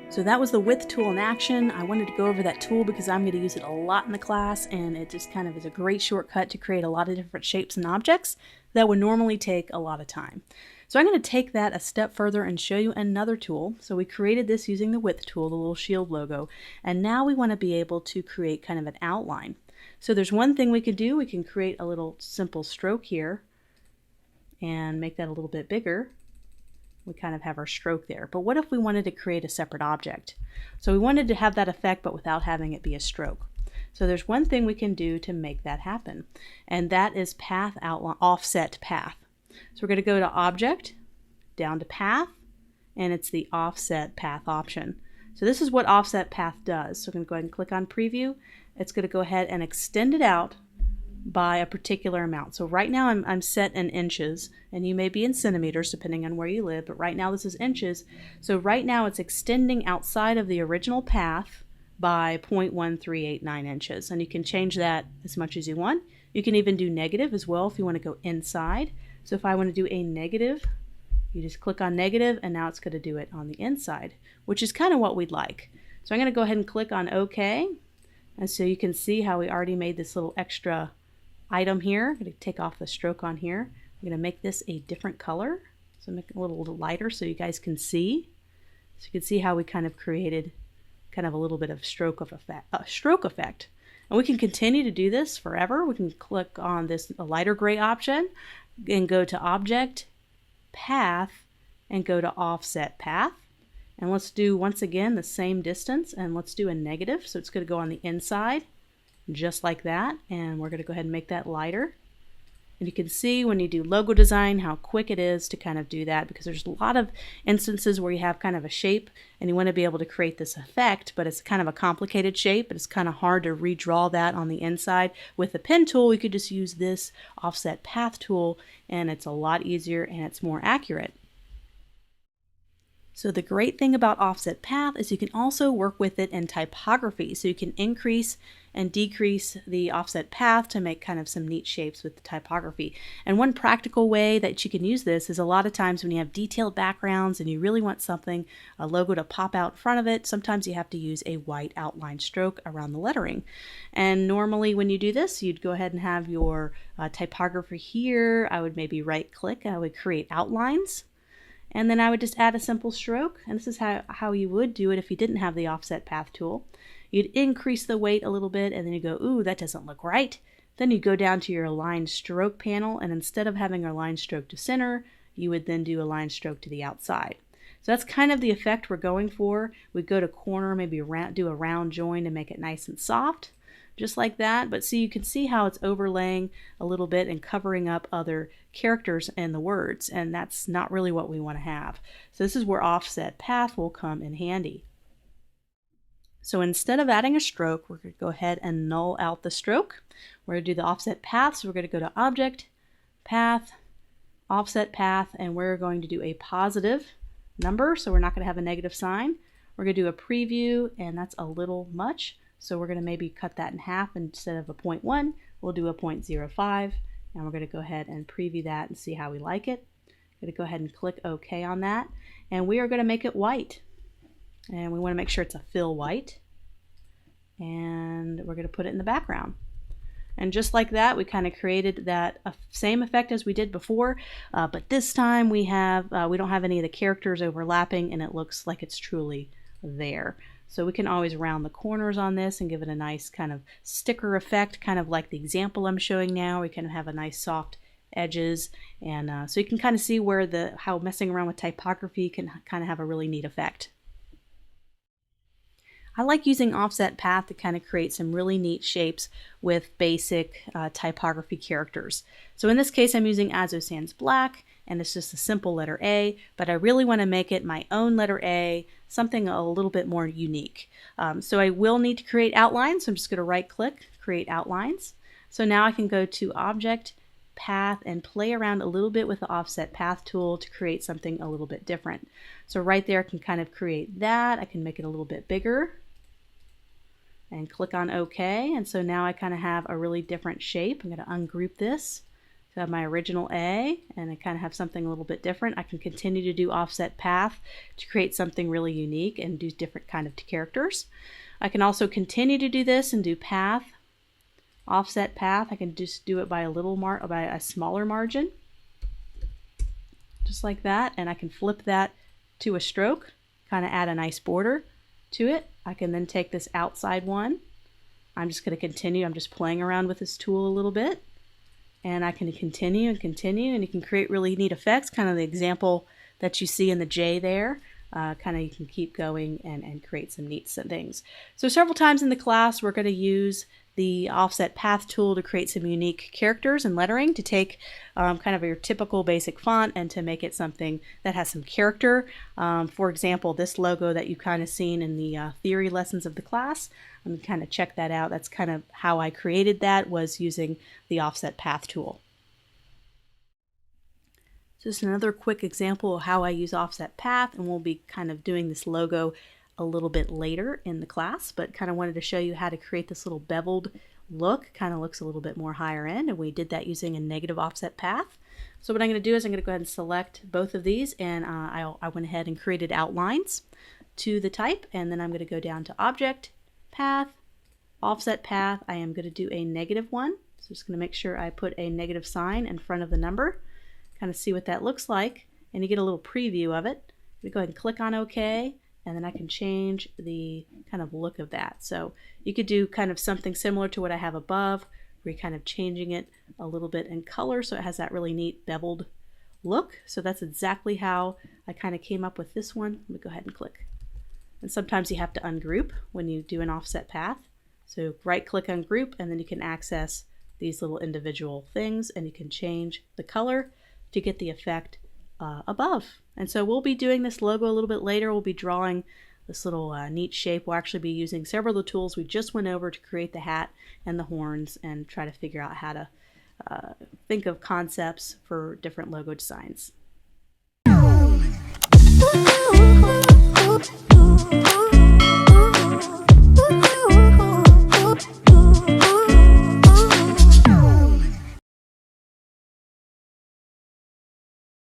So that was the width tool in action. I wanted to go over that tool because I'm going to use it a lot in the class, and it just kind of is a great shortcut to create a lot of different shapes and objects that would normally take a lot of time. So I'm going to take that a step further and show you another tool. So we created this using the width tool, the little shield logo, and now we want to be able to create kind of an outline. So there's one thing we could do. We can create a little simple stroke here and make that a little bit bigger. We kind of have our stroke there. But what if we wanted to create a separate object? So we wanted to have that effect but without having it be a stroke. So there's one thing we can do to make that happen, and that is path outline, offset path. So we're going to go to Object, down to Path, and it's the Offset Path option. So this is what Offset Path does. So I'm going to go ahead and click on Preview. It's going to go ahead and extend it out by a particular amount. So right now I'm set in inches, and you may be in centimeters depending on where you live, but right now this is inches. So right now it's extending outside of the original path by 0.1389 inches, and you can change that as much as you want. You can even do negative as well if you want to go inside. So if I want to do a negative, you just click on negative, and now it's going to do it on the inside, which is kind of what we'd like. So I'm going to go ahead and click on OK, and so you can see how we already made this little extra item here. I'm going to take off the stroke on here. I'm going to make this a different color, so make it a little lighter so you guys can see. So you can see how we kind of created kind of a little bit of stroke effect. And we can continue to do this forever. We can click on this lighter gray option and go to Object, Path, and go to Offset Path. And let's do once again the same distance, and let's do a negative. So it's going to go on the inside, just like that, and we're going to go ahead and make that lighter. And you can see when you do logo design how quick it is to kind of do that, because there's a lot of instances where you have kind of a shape and you want to be able to create this effect, but it's kind of a complicated shape, but it's kind of hard to redraw that on the inside. With the pen tool, we could just use this offset path tool, and it's a lot easier and it's more accurate. So the great thing about offset path is you can also work with it in typography. So you can increase and decrease the offset path to make kind of some neat shapes with the typography. And one practical way that you can use this is a lot of times when you have detailed backgrounds and you really want something, a logo to pop out in front of it, sometimes you have to use a white outline stroke around the lettering. And normally when you do this, you'd go ahead and have your typography here. I would maybe right click and I would create outlines. And then I would just add a simple stroke, and this is how you would do it if you didn't have the offset path tool. You'd increase the weight a little bit, and then you go, ooh, that doesn't look right. Then you go down to your line stroke panel, and instead of having our line stroke to center, you would then do a line stroke to the outside. So that's kind of the effect we're going for. We go to corner, maybe do a round join to make it nice and soft, just like that. But see, you can see how it's overlaying a little bit and covering up other characters in the words, and that's not really what we want to have. So this is where offset path will come in handy. So instead of adding a stroke, we're going to go ahead and null out the stroke. We're going to do the offset path, so we're going to go to Object, Path, Offset Path, and we're going to do a positive number, so we're not going to have a negative sign. We're going to do a preview, and that's a little much, so we're going to maybe cut that in half. Instead of a 0.1, we'll do a 0.05, and we're going to go ahead and preview that and see how we like it. I'm going to go ahead and click OK on that, and we are going to make it white. And we want to make sure it's a fill white, and we're going to put it in the background. And just like that, we kind of created that same effect as we did before, but this time we don't have any of the characters overlapping, and it looks like it's truly there. So we can always round the corners on this and give it a nice kind of sticker effect, kind of like the example I'm showing now. We can have a nice soft edges, and so you can kind of see where how messing around with typography can kind of have a really neat effect. I like using offset path to kind of create some really neat shapes with basic typography characters. So in this case, I'm using Azo Sans Black, and it's just a simple letter A, but I really want to make it my own letter A, something a little bit more unique. So I will need to create outlines, so I'm just going to right click, create outlines. So now I can go to Object, Path, and play around a little bit with the offset path tool to create something a little bit different. So right there I can kind of create that. I can make it a little bit bigger and click on OK, and so now I kind of have a really different shape. I'm going to ungroup this So I have my original A, and I kind of have something a little bit different. I can continue to do offset path to create something really unique and do different kind of characters. I can also continue to do this and do path, offset path. I can just do it by a smaller margin, just like that, and I can flip that to a stroke, kind of add a nice border to it. I can then take this outside one. I'm just going to continue. I'm just playing around with this tool a little bit. And I can continue and continue, and you can create really neat effects, kind of the example that you see in the J there. Kind of you can keep going and create some neat things. So several times in the class we're going to use the offset path tool to create some unique characters and lettering, to take kind of your typical basic font and to make it something that has some character. For example, this logo that you've kind of seen in the theory lessons of the class, I'm going to kind of check that out. That's kind of how I created that, was using the offset path tool. Just another quick example of how I use offset path, and we'll be kind of doing this logo a little bit later in the class, but kind of wanted to show you how to create this little beveled look. Kind of looks a little bit more higher end, and we did that using a negative offset path. So what I'm going to do is I'm going to go ahead and select both of these, and I went ahead and created outlines to the type, and then I'm going to go down to Object, Path, Offset Path. I am going to do a negative one, so just going to make sure I put a negative sign in front of the number, kind of see what that looks like, and you get a little preview of it. I'm going to go ahead and click on OK, and then I can change the kind of look of that. So you could do kind of something similar to what I have above, where you're kind of changing it a little bit in color so it has that really neat beveled look. So that's exactly how I kind of came up with this one. Let me go ahead and click. And sometimes you have to ungroup when you do an offset path. So right click on group, and then you can access these little individual things, and you can change the color to get the effect above. And so we'll be doing this logo a little bit later. We'll be drawing this little neat shape. We'll actually be using several of the tools we just went over to create the hat and the horns, and try to figure out how to think of concepts for different logo designs.